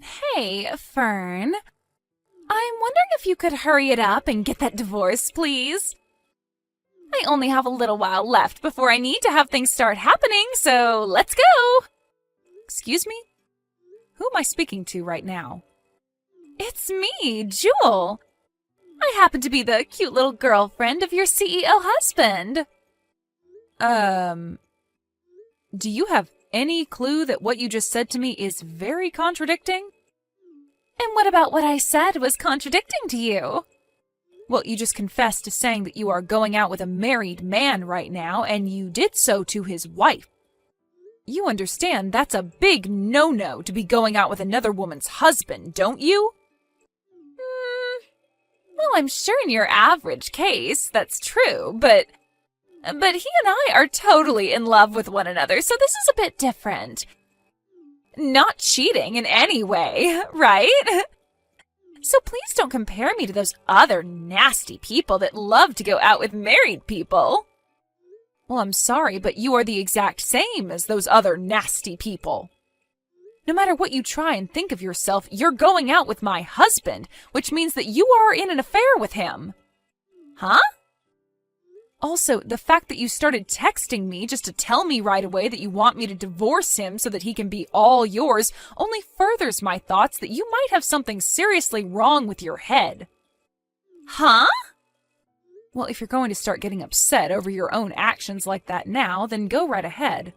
Hey, Fern. I'm wondering if you could hurry it up and get that divorce, please. I only have a little while left before I need to have things start happening, so let's go! Excuse me? Who am I speaking to right now? It's me, Jewel. I happen to be the cute little girlfriend of your CEO husband. Do you have any clue that what you just said to me is very contradicting? And what about what I said was contradicting to you? Well, you just confessed to saying that you are going out with a married man right now, and you did so to his wife. You understand that's a big no-no to be going out with another woman's husband, don't you? Well, I'm sure in your average case that's true, but he and I are totally in love with one another, so this is a bit different. Not cheating in any way, right? So please don't compare me to those other nasty people that love to go out with married people. Well, I'm sorry, but you are the exact same as those other nasty people. No matter what you try and think of yourself, you're going out with my husband, which means that you are in an affair with him. Huh? Also, the fact that you started texting me just to tell me right away that you want me to divorce him so that he can be all yours only furthers my thoughts that you might have something seriously wrong with your head. Huh? Well, if you're going to start getting upset over your own actions like that now, then go right ahead.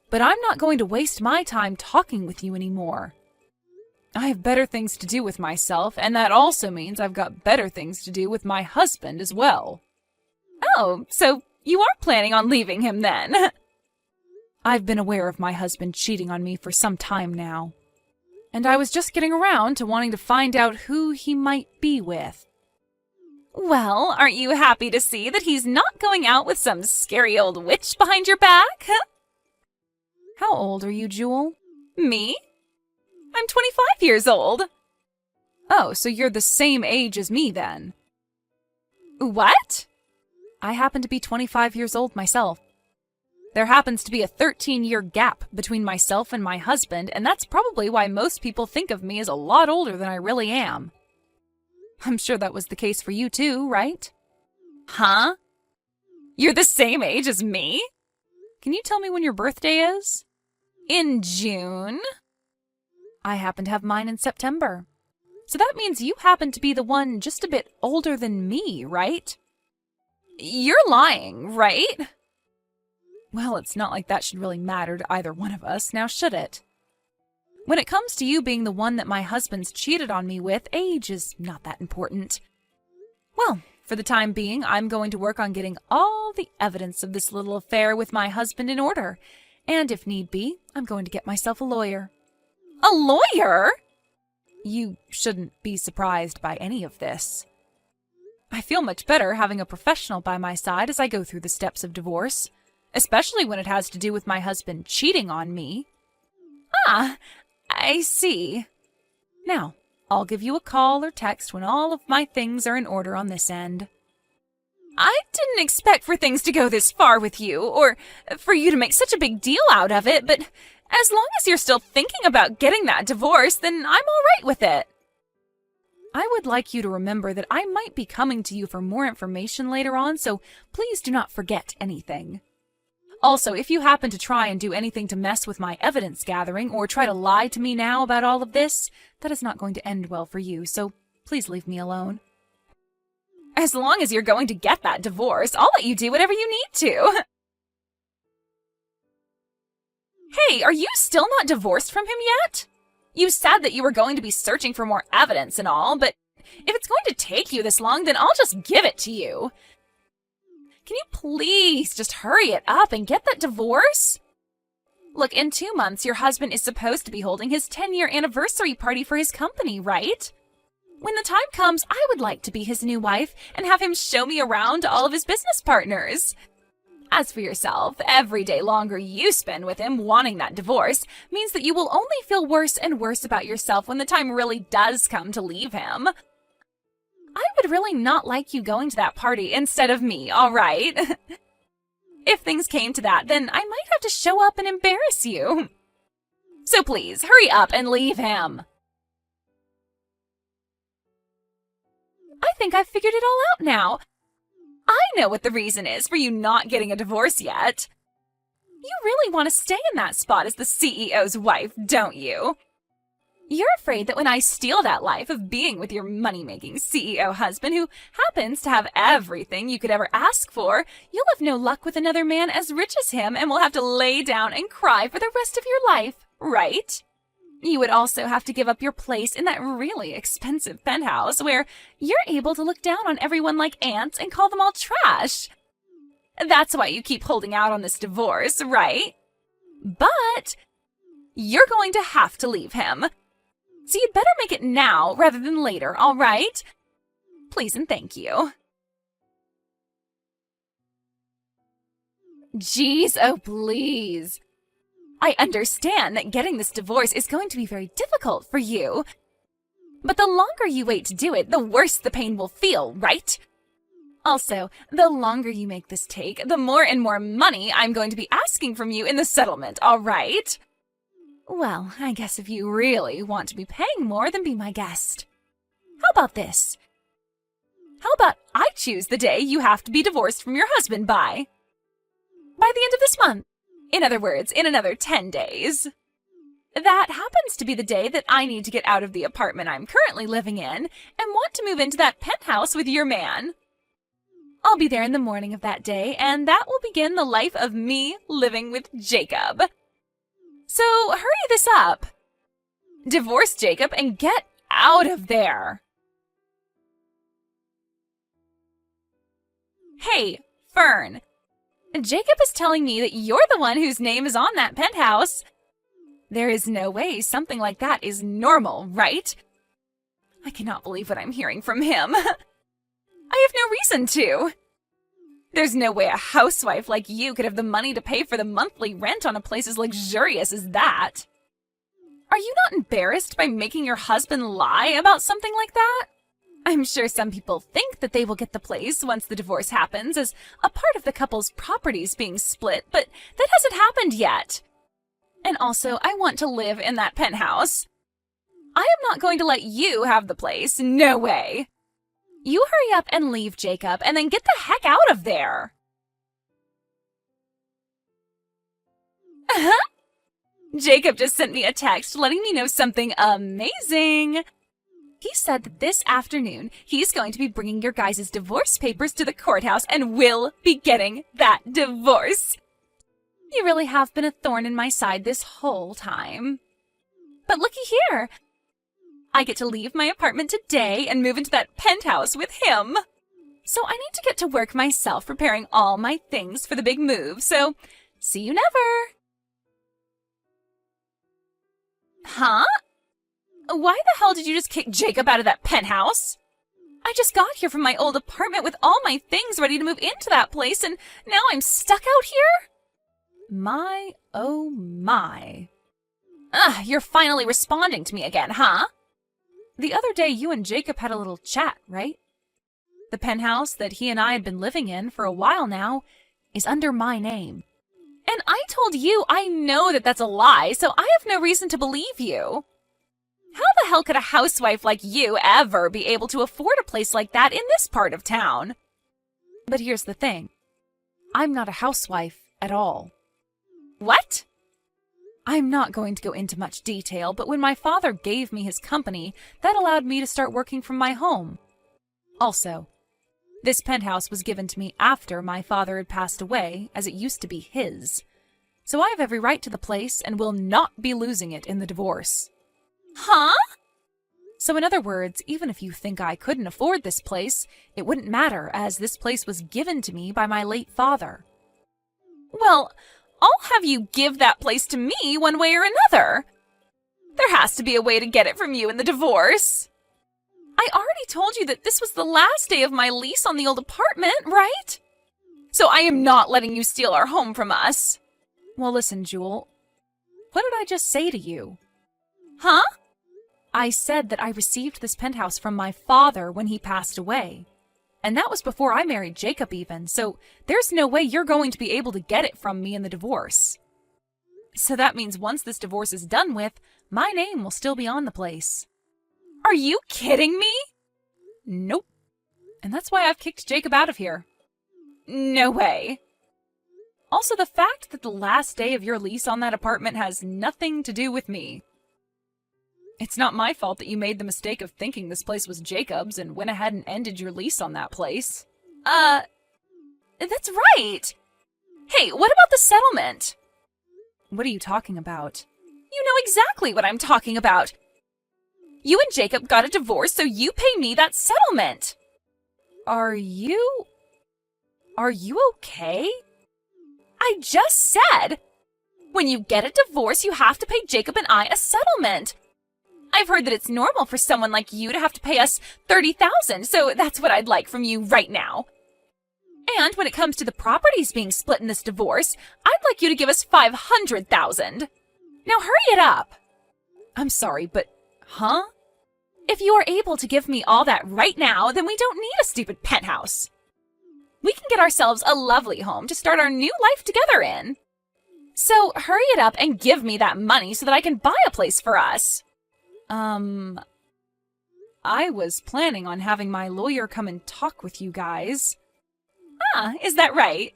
But I'm not going to waste my time talking with you anymore. I have better things to do with myself, and that also means I've got better things to do with my husband as well. Oh, so you are planning on leaving him then? I've been aware of my husband cheating on me for some time now. And I was just getting around to wanting to find out who he might be with. Well, aren't you happy to see that he's not going out with some scary old witch behind your back? How old are you, Jewel? Me? I'm 25 years old. Oh, so you're the same age as me then. What? I happen to be 25 years old myself. There happens to be a 13-year gap between myself and my husband, and that's probably why most people think of me as a lot older than I really am. I'm sure that was the case for you too, right? Huh? You're the same age as me? Can you tell me when your birthday is? In June? I happen to have mine in September. So that means you happen to be the one just a bit older than me, right? You're lying, right? Well, it's not like that should really matter to either one of us, now should it? When it comes to you being the one that my husband's cheated on me with, age is not that important. Well, for the time being, I'm going to work on getting all the evidence of this little affair with my husband in order. And if need be, I'm going to get myself a lawyer. A lawyer? You shouldn't be surprised by any of this. I feel much better having a professional by my side as I go through the steps of divorce, especially when it has to do with my husband cheating on me. Ah, I see. Now, I'll give you a call or text when all of my things are in order on this end. I didn't expect for things to go this far with you, or for you to make such a big deal out of it, but as long as you're still thinking about getting that divorce, then I'm all right with it. I would like you to remember that I might be coming to you for more information later on, so please do not forget anything. Also, if you happen to try and do anything to mess with my evidence gathering or try to lie to me now about all of this, that is not going to end well for you, so please leave me alone. As long as you're going to get that divorce, I'll let you do whatever you need to. Hey, are you still not divorced from him yet? You said that you were going to be searching for more evidence and all, but if it's going to take you this long, then I'll just give it to you. Can you please just hurry it up and get that divorce? Look, in 2 months, your husband is supposed to be holding his 10-year anniversary party for his company, right? When the time comes, I would like to be his new wife and have him show me around to all of his business partners. As for yourself, every day longer you spend with him wanting that divorce means that you will only feel worse and worse about yourself when the time really does come to leave him. I would really not like you going to that party instead of me, all right? If things came to that, then I might have to show up and embarrass you. So please, hurry up and leave him. I think I've figured it all out now. I know what the reason is for you not getting a divorce yet. You really want to stay in that spot as the CEO's wife, don't you? You're afraid that when I steal that life of being with your money-making CEO husband who happens to have everything you could ever ask for, you'll have no luck with another man as rich as him and will have to lay down and cry for the rest of your life, right? You would also have to give up your place in that really expensive penthouse where you're able to look down on everyone like ants and call them all trash. That's why you keep holding out on this divorce, right? But you're going to have to leave him. So you'd better make it now rather than later, all right? Please and thank you. Jeez, oh please. I understand that getting this divorce is going to be very difficult for you. But the longer you wait to do it, the worse the pain will feel, right? Also, the longer you make this take, the more and more money I'm going to be asking from you in the settlement, all right? Well, I guess if you really want to be paying more, then be my guest. How about this? How about I choose the day you have to be divorced from your husband by? By the end of this month. In other words, in another 10 days. That happens to be the day that I need to get out of the apartment I'm currently living in and want to move into that penthouse with your man. I'll be there in the morning of that day, and that will begin the life of me living with Jacob. So hurry this up. Divorce Jacob and get out of there. Hey, Fern. Jacob is telling me that you're the one whose name is on that penthouse. There is no way something like that is normal, right? I cannot believe what I'm hearing from him. I have no reason to. There's no way a housewife like you could have the money to pay for the monthly rent on a place as luxurious as that. Are you not embarrassed by making your husband lie about something like that? I'm sure some people think that they will get the place once the divorce happens as a part of the couple's properties being split, but that hasn't happened yet. And also, I want to live in that penthouse. I am not going to let you have the place. No way. You hurry up and leave, Jacob, and then get the heck out of there. Jacob just sent me a text letting me know something amazing. He said that this afternoon he's going to be bringing your guys' divorce papers to the courthouse and will be getting that divorce. You really have been a thorn in my side this whole time. But looky here. I get to leave my apartment today and move into that penthouse with him. So I need to get to work myself preparing all my things for the big move, so see you never. Huh? Why the hell did you just kick Jacob out of that penthouse? I just got here from my old apartment with all my things ready to move into that place, and now I'm stuck out here? My, oh my. You're finally responding to me again, huh? The other day you and Jacob had a little chat, right? The penthouse that he and I had been living in for a while now is under my name. And I told you I know that that's a lie, so I have no reason to believe you. How the hell could a housewife like you ever be able to afford a place like that in this part of town? But here's the thing. I'm not a housewife at all. What? I'm not going to go into much detail, but when my father gave me his company, that allowed me to start working from my home. Also, this penthouse was given to me after my father had passed away, as it used to be his. So I have every right to the place and will not be losing it in the divorce. Huh? So in other words, even if you think I couldn't afford this place, it wouldn't matter, as this place was given to me by my late father. Well, I'll have you give that place to me one way or another. There has to be a way to get it from you in the divorce. I already told you that this was the last day of my lease on the old apartment, right? So I am not letting you steal our home from us. Well, listen, Jewel. What did I just say to you? Huh? I said that I received this penthouse from my father when he passed away. And that was before I married Jacob even, so there's no way you're going to be able to get it from me in the divorce. So that means once this divorce is done with, my name will still be on the place. Are you kidding me? Nope. And that's why I've kicked Jacob out of here. No way. Also, the fact that the last day of your lease on that apartment has nothing to do with me. It's not my fault that you made the mistake of thinking this place was Jacob's and went ahead and ended your lease on that place. That's right! Hey, what about the settlement? What are you talking about? You know exactly what I'm talking about. You and Jacob got a divorce, so you pay me that settlement. Are you okay? I just said, when you get a divorce, you have to pay Jacob and I a settlement. I've heard that it's normal for someone like you to have to pay us $30,000, so that's what I'd like from you right now. And when it comes to the properties being split in this divorce, I'd like you to give us $500,000. Now hurry it up. I'm sorry, but, huh? If you are able to give me all that right now, then we don't need a stupid penthouse. We can get ourselves a lovely home to start our new life together in. So hurry it up and give me that money so that I can buy a place for us. I was planning on having my lawyer come and talk with you guys. Ah, is that right?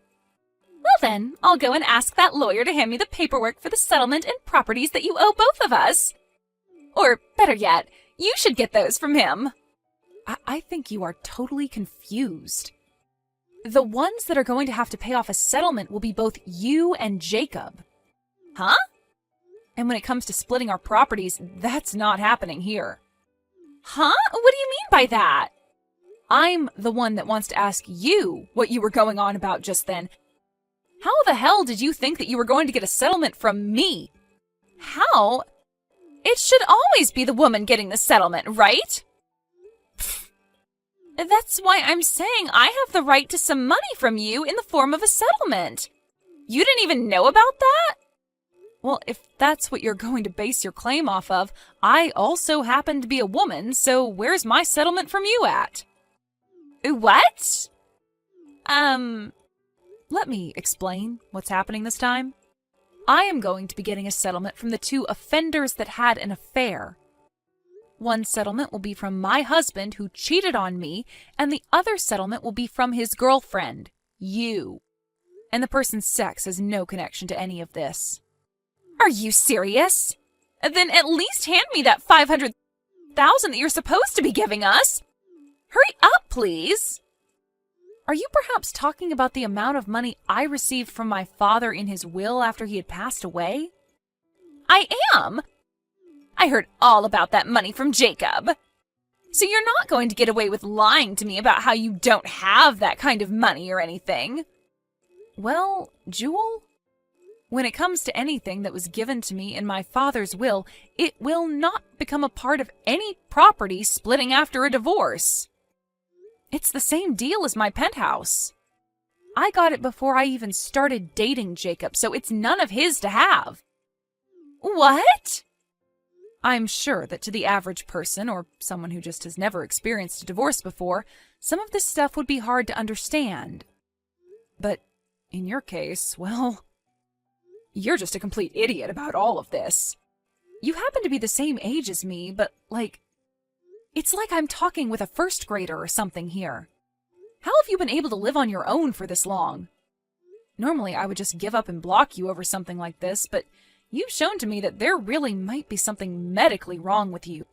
Well then, I'll go and ask that lawyer to hand me the paperwork for the settlement and properties that you owe both of us. Or, better yet, you should get those from him. I think you are totally confused. The ones that are going to have to pay off a settlement will be both you and Jacob. Huh? And when it comes to splitting our properties, that's not happening here. Huh? What do you mean by that? I'm the one that wants to ask you what you were going on about just then. How the hell did you think that you were going to get a settlement from me? How? It should always be the woman getting the settlement, right? Pfft. That's why I'm saying I have the right to some money from you in the form of a settlement. You didn't even know about that? Well, if that's what you're going to base your claim off of, I also happen to be a woman, so where's my settlement from you at? What? Let me explain what's happening this time. I am going to be getting a settlement from the two offenders that had an affair. One settlement will be from my husband who cheated on me, and the other settlement will be from his girlfriend, you. And the person's sex has no connection to any of this. Are you serious? Then at least hand me that $500,000 that you're supposed to be giving us. Hurry up, please. Are you perhaps talking about the amount of money I received from my father in his will after he had passed away? I am. I heard all about that money from Jacob. So you're not going to get away with lying to me about how you don't have that kind of money or anything. Well, Jewel, when it comes to anything that was given to me in my father's will, it will not become a part of any property splitting after a divorce. It's the same deal as my penthouse. I got it before I even started dating Jacob, so it's none of his to have. What? I'm sure that to the average person, or someone who just has never experienced a divorce before, some of this stuff would be hard to understand. But in your case, well, you're just a complete idiot about all of this. You happen to be the same age as me, but, it's like I'm talking with a first grader or something here. How have you been able to live on your own for this long? Normally, I would just give up and block you over something like this, but you've shown to me that there really might be something medically wrong with you.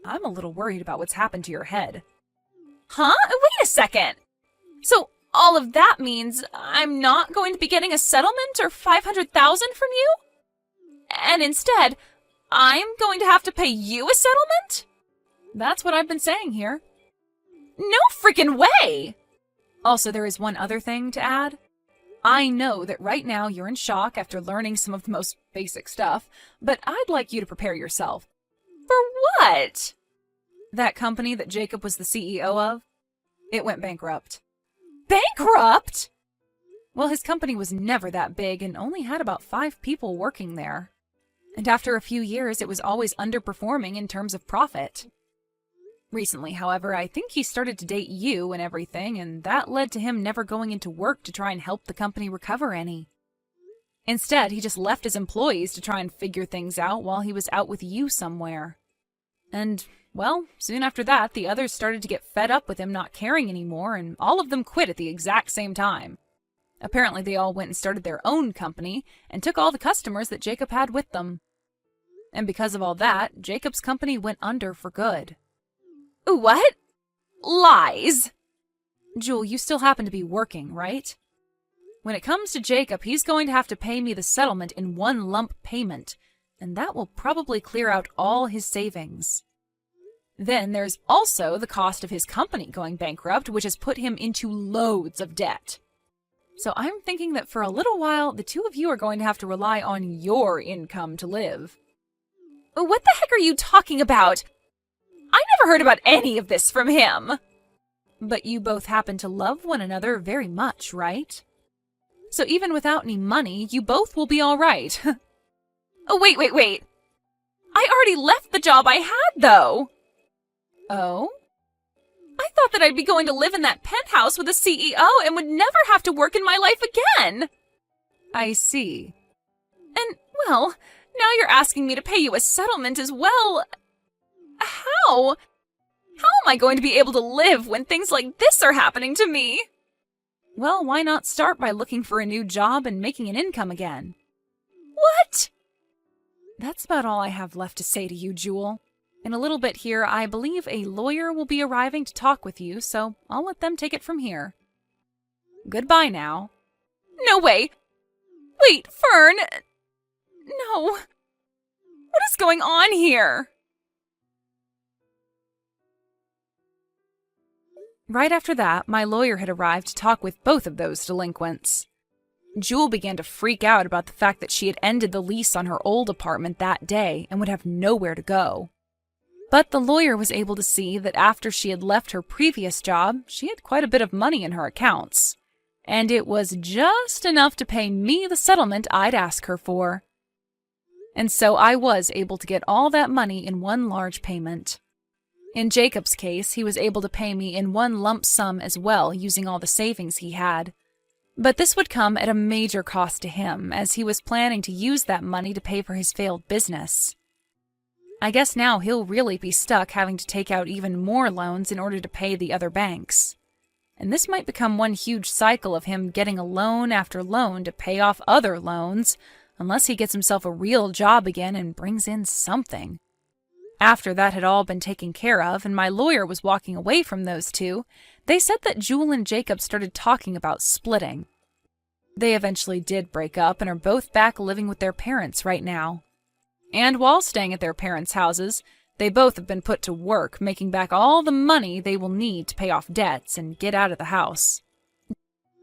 I'm a little worried about what's happened to your head. Huh? Wait a second! So, all of that means I'm not going to be getting a settlement or $500,000 from you? And instead, I'm going to have to pay you a settlement? That's what I've been saying here. No freaking way! Also, there is one other thing to add. I know that right now you're in shock after learning some of the most basic stuff, but I'd like you to prepare yourself. For what? That company that Jacob was the CEO of, it went bankrupt. Bankrupt? Well, his company was never that big and only had about 5 people working there. And after a few years, it was always underperforming in terms of profit. Recently, however, I think he started to date you and everything, and that led to him never going into work to try and help the company recover any. Instead, he just left his employees to try and figure things out while he was out with you somewhere. And, well, soon after that, the others started to get fed up with him not caring anymore, and all of them quit at the exact same time. Apparently, they all went and started their own company and took all the customers that Jacob had with them. And because of all that, Jacob's company went under for good. What? Lies! Jewel, you still happen to be working, right? When it comes to Jacob, he's going to have to pay me the settlement in one lump payment, and that will probably clear out all his savings. Then there's also the cost of his company going bankrupt, which has put him into loads of debt. So I'm thinking that for a little while, the two of you are going to have to rely on your income to live. What the heck are you talking about? I never heard about any of this from him. But you both happen to love one another very much, right? So even without any money, you both will be all right. Oh, wait. I already left the job I had, though. Oh? I thought that I'd be going to live in that penthouse with a CEO and would never have to work in my life again. I see. And, well, now you're asking me to pay you a settlement as well. How? How am I going to be able to live when things like this are happening to me? Well, why not start by looking for a new job and making an income again? What? That's about all I have left to say to you, Jewel. In a little bit here, I believe a lawyer will be arriving to talk with you, so I'll let them take it from here. Goodbye now. No way! Wait, Fern! No. What is going on here? Right after that, my lawyer had arrived to talk with both of those delinquents. Jewel began to freak out about the fact that she had ended the lease on her old apartment that day and would have nowhere to go. But the lawyer was able to see that after she had left her previous job, she had quite a bit of money in her accounts. And it was just enough to pay me the settlement I'd ask her for. And so I was able to get all that money in one large payment. In Jacob's case, he was able to pay me in one lump sum as well, using all the savings he had. But this would come at a major cost to him, as he was planning to use that money to pay for his failed business. I guess now he'll really be stuck having to take out even more loans in order to pay the other banks. And this might become one huge cycle of him getting a loan after loan to pay off other loans, unless he gets himself a real job again and brings in something. After that had all been taken care of and my lawyer was walking away from those two, they said that Jewel and Jacob started talking about splitting. They eventually did break up and are both back living with their parents right now. And while staying at their parents' houses, they both have been put to work making back all the money they will need to pay off debts and get out of the house.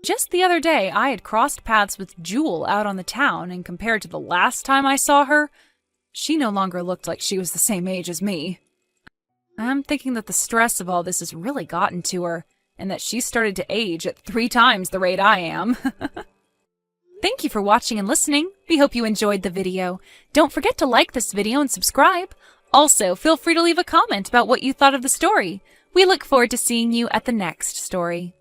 Just the other day, I had crossed paths with Jewel out on the town, and compared to the last time I saw her, she no longer looked like she was the same age as me. I'm thinking that the stress of all this has really gotten to her, and that she started to age at 3 times the rate I am. Thank you for watching and listening. We hope you enjoyed the video. Don't forget to like this video and subscribe. Also, feel free to leave a comment about what you thought of the story. We look forward to seeing you at the next story.